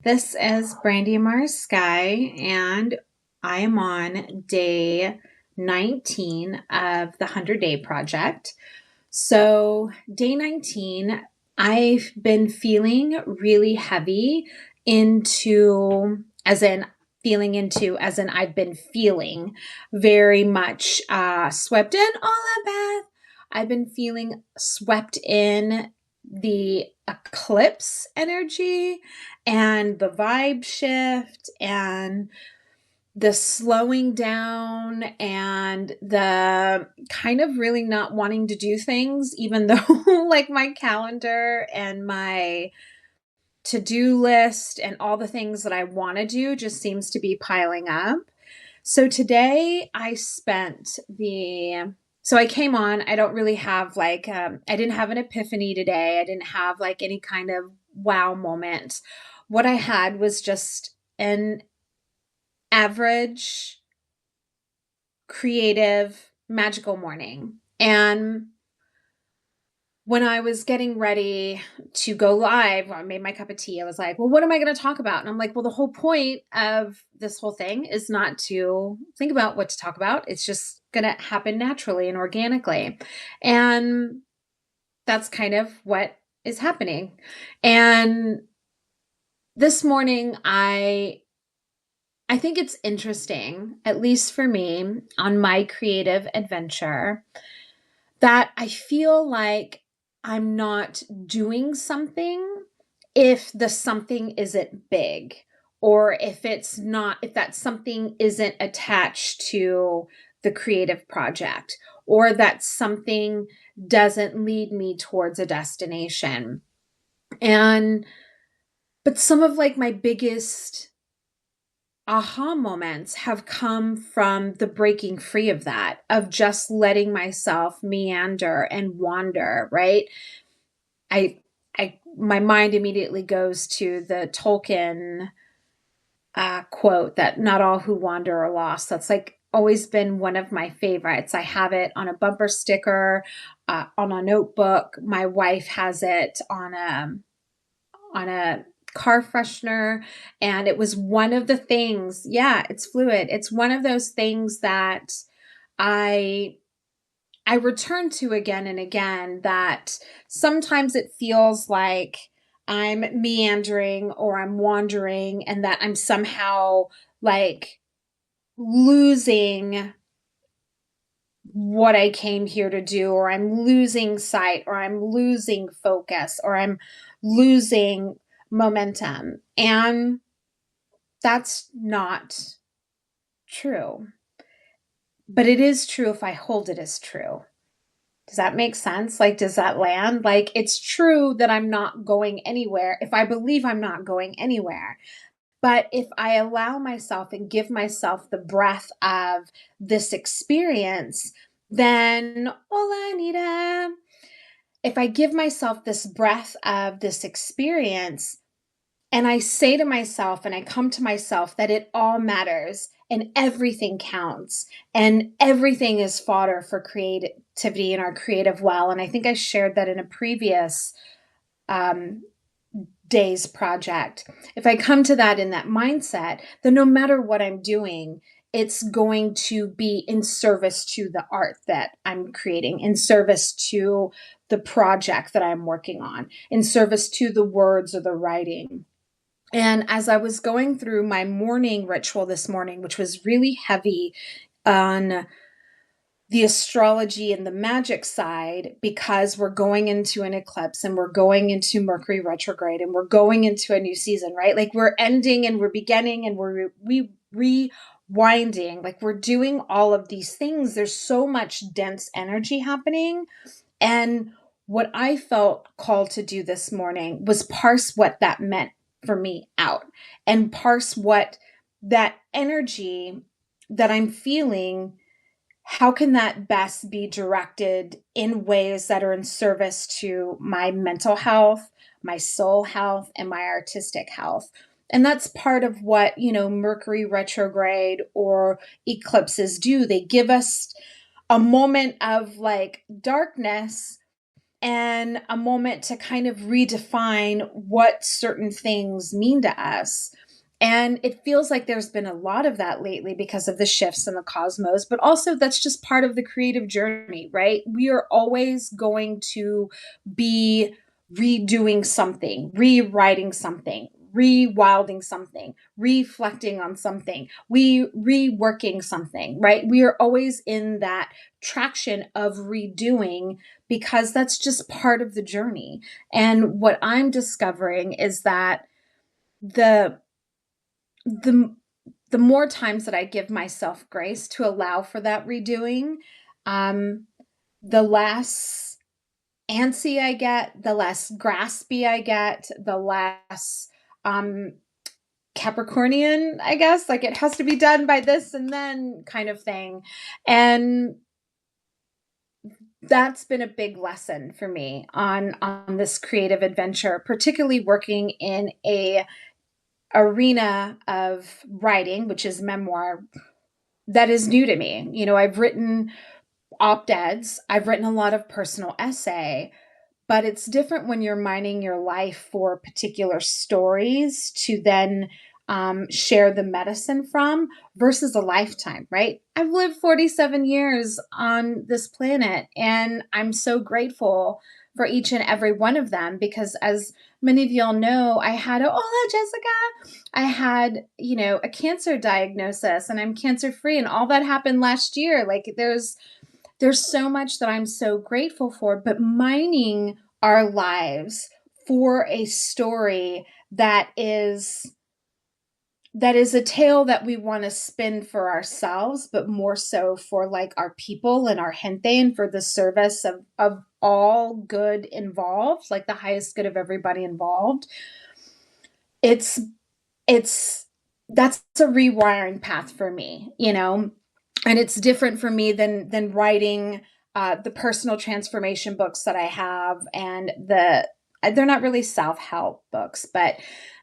This is Brandy Mars Sky, and I am on day 19 of the 100 Day Project. So, day 19, I've been feeling really heavy into, as in I've been feeling very much swept in all that bath. I've been feeling swept in the eclipse energy and the vibe shift and the slowing down and the kind of really not wanting to do things, even though like my calendar and my to-do list and all the things that I want to do just seems to be piling up. So today I came on. I don't really have I didn't have an epiphany today. I didn't have like any kind of wow moment. What I had was just an average, creative, magical morning. And when I was getting ready to go live, I made my cup of tea. I was like, well, what am I going to talk about? And I'm like, well, the whole point of this whole thing is not to think about what to talk about. It's just going to happen naturally and organically. And that's kind of what is happening. And this morning, I think it's interesting, at least for me, on my creative adventure, that I feel like I'm not doing something if the something isn't big, or if that something isn't attached to the creative project, or that something doesn't lead me towards a destination. And, but some of like my biggest aha moments have come from the breaking free of that, of just letting myself meander and wander, right? I my mind immediately goes to the Tolkien quote that not all who wander are lost. That's like always been one of my favorites. I have it on a bumper sticker, on a notebook. My wife has it on a car freshener, and it was one of the things. Yeah, it's fluid. It's one of those things that I I return to again and again, that sometimes it feels like I'm meandering or I'm wandering, and that I'm somehow like losing what I came here to do, or I'm losing sight, or I'm losing focus, or I'm losing momentum. And that's not true. But it is true if I hold it as true. Does that make sense? Like, does that land? Like, it's true that I'm not going anywhere if I believe I'm not going anywhere. But if I allow myself and give myself the breath of this experience, then hola, Anita. If I give myself this breath of this experience, and I say to myself and I come to myself that it all matters and everything counts and everything is fodder for creativity and our creative well. And I think I shared that in a previous um, day's project. If I come to that in that mindset, then no matter what I'm doing, it's going to be in service to the art that I'm creating, in service to the project that I'm working on, in service to the words or the writing. And as I was going through my morning ritual this morning, which was really heavy on the astrology and the magic side, because we're going into an eclipse and we're going into Mercury retrograde and we're going into a new season, right? Like we're ending and we're beginning and we're rewinding, like we're doing all of these things. There's so much dense energy happening. And what I felt called to do this morning was parse what that meant for me out, and parse what that energy that I'm feeling, how can that best be directed in ways that are in service to my mental health, my soul health, and my artistic health. And that's part of what, Mercury retrograde or eclipses do. They give us a moment of like darkness, and a moment to kind of redefine what certain things mean to us. And it feels like there's been a lot of that lately because of the shifts in the cosmos, but also that's just part of the creative journey, right? We are always going to be redoing something, rewriting something, rewilding something, reflecting on something, reworking something, right? We are always in that traction of redoing because that's just part of the journey. And what I'm discovering is that the the the more times that I give myself grace to allow for that redoing, um, the less antsy I get, the less graspy I get, the less um Capricornian, I guess, like it has to be done by this and then kind of thing. And that's been a big lesson for me on this creative adventure, particularly working in a arena of writing, which is memoir, that is new to me. You know, I've written op-eds, I've written a lot of personal essay, but it's different when you're mining your life for particular stories to then share the medicine from versus a lifetime, right? I've lived 47 years on this planet, and I'm so grateful for each and every one of them because, as many of y'all know, I had a, hola, Jessica. I had, you know, a cancer diagnosis and I'm cancer free, and all that happened last year. Like, there's so much that I'm so grateful for, but mining our lives for a story that is a tale that we want to spin for ourselves, but more so for like our people and our gente and for the service of all good involved, like the highest good of everybody involved. It's it's that's a rewiring path for me, you know, and it's different for me than writing the personal transformation books that I have, and they're not really self-help books, but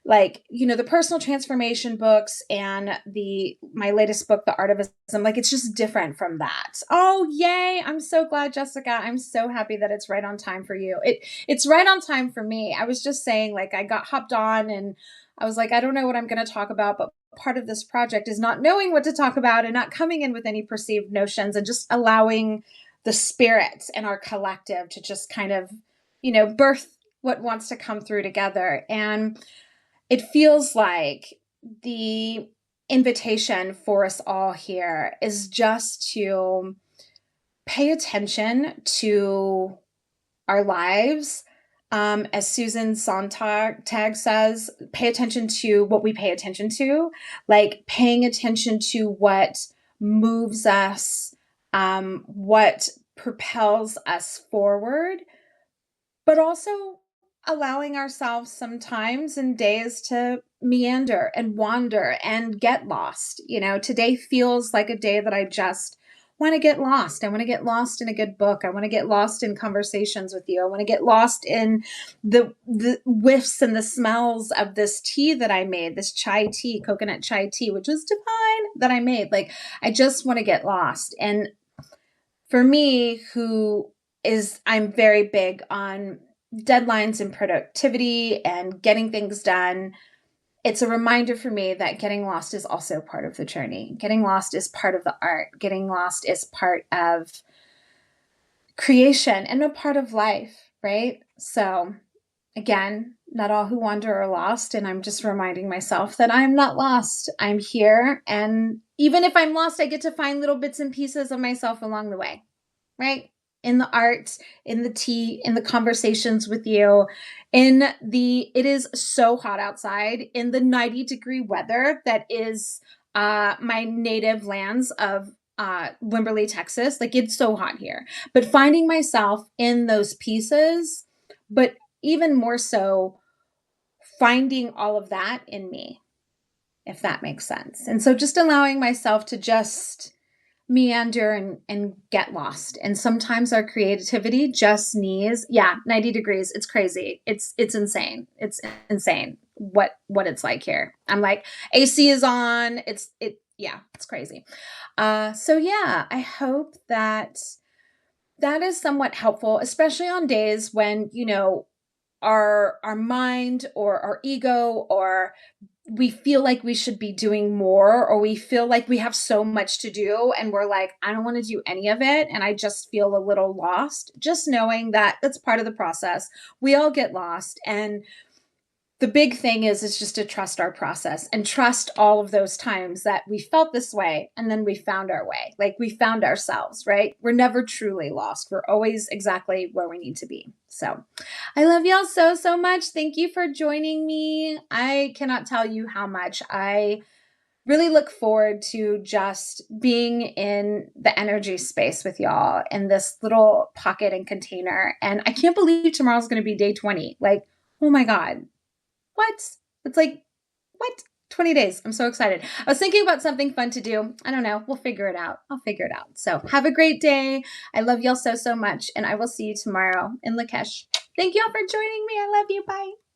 like, you know, the personal transformation books and the my latest book, The Art of Ism, like it's just different from that. Oh yay, I'm so glad, Jessica. I'm so happy that it's right on time for you. It's right on time for me. I was just saying, like, I got hopped on and I was like, I don't know what I'm going to talk about, but part of this project is not knowing what to talk about and not coming in with any perceived notions and just allowing the spirits and our collective to just kind of, you know, birth what wants to come through together. And it feels like the invitation for us all here is just to pay attention to our lives. As Susan Sontag says, pay attention to what we pay attention to, like paying attention to what moves us, what propels us forward, but also allowing ourselves sometimes in days to meander and wander and get lost. You know, today feels like a day that I just want to get lost. I want to get lost in a good book. I want to get lost in conversations with you. I want to get lost in the whiffs and the smells of this tea that I made, this chai tea, coconut chai tea, which was divine that I made. Like, I just want to get lost. And for me, I'm very big on deadlines and productivity and getting things done. It's a reminder for me that getting lost is also part of the journey. Getting lost is part of the art. Getting lost is part of creation and a part of life, right? So, again, not all who wander are lost. And I'm just reminding myself that I'm not lost. I'm here. And even if I'm lost, I get to find little bits and pieces of myself along the way, right? In the art, in the tea, in the conversations with you, it is so hot outside, in the 90-degree weather that is my native lands of Wimberley, Texas. Like, it's so hot here, but finding myself in those pieces, but even more so, finding all of that in me, if that makes sense. And so just allowing myself to just meander and get lost. And sometimes our creativity just needs, yeah, 90 degrees. It's crazy. It's insane. It's insane what it's like here. I'm like, AC is on. Yeah, it's crazy. So yeah, I hope that that is somewhat helpful, especially on days when, our mind or our ego or we feel like we should be doing more or we feel like we have so much to do and we're like, I don't want to do any of it and I just feel a little lost. Just knowing that that's part of the process. We all get lost, and the big thing is just to trust our process and trust all of those times that we felt this way and then we found our way. Like we found ourselves, right? We're never truly lost. We're always exactly where we need to be. So I love y'all so, so much. Thank you for joining me. I cannot tell you how much I really look forward to just being in the energy space with y'all in this little pocket and container. And I can't believe tomorrow's going to be day 20. Like, oh my God, what? It's like, what? 20 days. I'm so excited. I was thinking about something fun to do. I don't know. We'll figure it out. I'll figure it out. So have a great day. I love y'all so, so much. And I will see you tomorrow in Lakesh. Thank y'all for joining me. I love you. Bye.